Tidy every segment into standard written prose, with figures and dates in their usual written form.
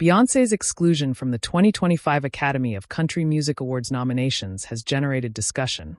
Beyoncé's exclusion from the 2025 Academy of Country Music Awards nominations has generated discussion,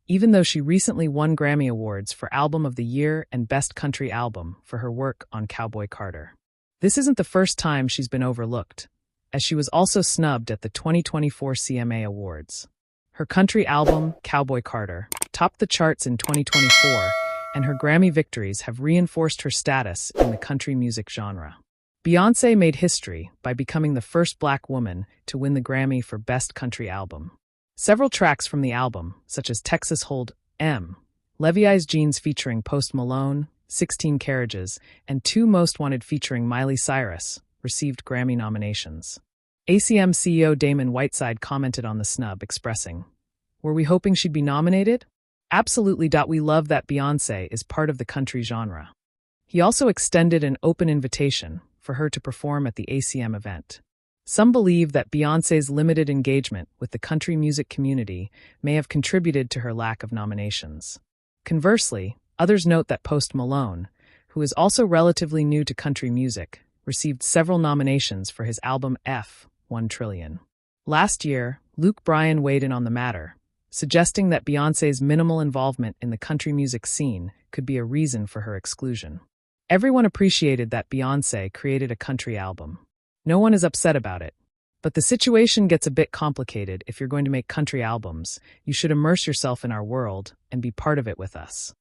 even though she recently won Grammy Awards for Album of the Year and Best Country Album for her work on Cowboy Carter. This isn't the first time she's been overlooked, as she was also snubbed at the 2024 CMA Awards. Her country album, Cowboy Carter, topped the charts in 2024, and her Grammy victories have reinforced her status in the country music genre. Beyoncé made history by becoming the first Black woman to win the Grammy for Best Country Album. Several tracks from the album, such as Texas Hold'em, Levii's Jeans featuring Post Malone, 16 Carriages, and Two Most Wanted featuring Miley Cyrus, received Grammy nominations. ACM CEO Damon Whiteside commented on the snub, expressing, "Were we hoping she'd be nominated? Absolutely.We love that Beyoncé is part of the country genre." He also extended an open invitation for her to perform at the ACM event. Some believe that Beyoncé's limited engagement with the country music community may have contributed to her lack of nominations. Conversely, others note that Post Malone, who is also relatively new to country music, received several nominations for his album F1 Trillion. Last year, Luke Bryan weighed in on the matter, suggesting that Beyoncé's minimal involvement in the country music scene could be a reason for her exclusion. Everyone appreciated that Beyoncé created a country album. No one is upset about it. But the situation gets a bit complicated. If you're going to make country albums, you should immerse yourself in our world and be part of it with us.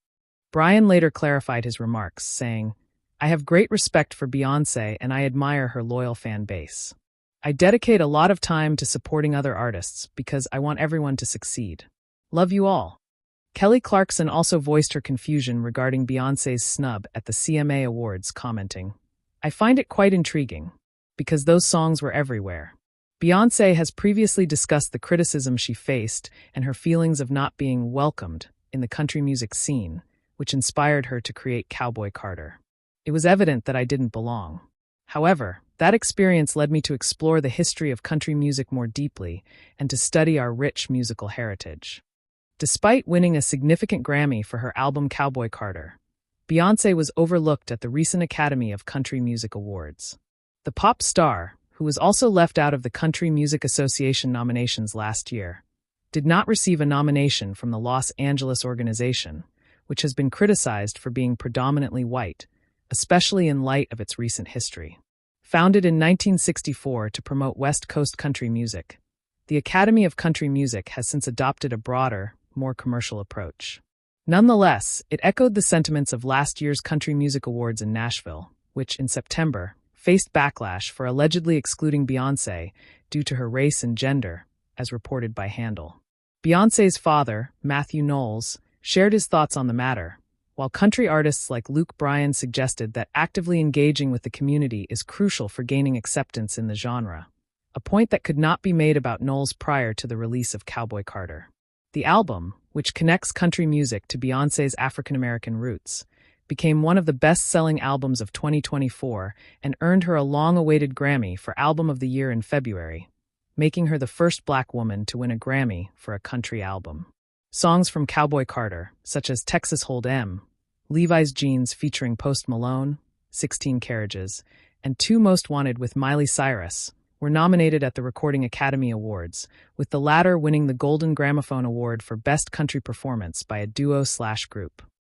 Bryan later clarified his remarks, saying, "I have great respect for Beyoncé and I admire her loyal fan base. I dedicate a lot of time to supporting other artists because I want everyone to succeed. Love you all." Kelly Clarkson also voiced her confusion regarding Beyoncé's snub at the CMA Awards, commenting, "I find it quite intriguing, because those songs were everywhere." Beyoncé has previously discussed the criticism she faced and her feelings of not being welcomed in the country music scene, which inspired her to create Cowboy Carter. "It was evident that I didn't belong. However, that experience led me to explore the history of country music more deeply and to study our rich musical heritage." Despite winning a significant Grammy for her album Cowboy Carter, Beyoncé was overlooked at the recent Academy of Country Music Awards. The pop star, who was also left out of the Country Music Association nominations last year, did not receive a nomination from the Los Angeles organization, which has been criticized for being predominantly white, especially in light of its recent history. Founded in 1964 to promote West Coast country music, the Academy of Country Music has since adopted a broader, more commercial approach. Nonetheless, it echoed the sentiments of last year's Country Music Awards in Nashville, which, in September, faced backlash for allegedly excluding Beyoncé due to her race and gender, as reported by Handle. Beyoncé's father, Matthew Knowles, shared his thoughts on the matter, while country artists like Luke Bryan suggested that actively engaging with the community is crucial for gaining acceptance in the genre, a point that could not be made about Knowles prior to the release of Cowboy Carter. The album, which connects country music to Beyoncé's African-American roots, became one of the best-selling albums of 2024 and earned her a long-awaited Grammy for Album of the Year in February, making her the first Black woman to win a Grammy for a country album. Songs from Cowboy Carter, such as Texas Hold'em, Levii's Jeans featuring Post Malone, 16 Carriages, and Two Most Wanted with Miley Cyrus, were nominated at the Recording Academy Awards, with the latter winning the Golden Gramophone Award for Best Country Performance by a Duo/Group.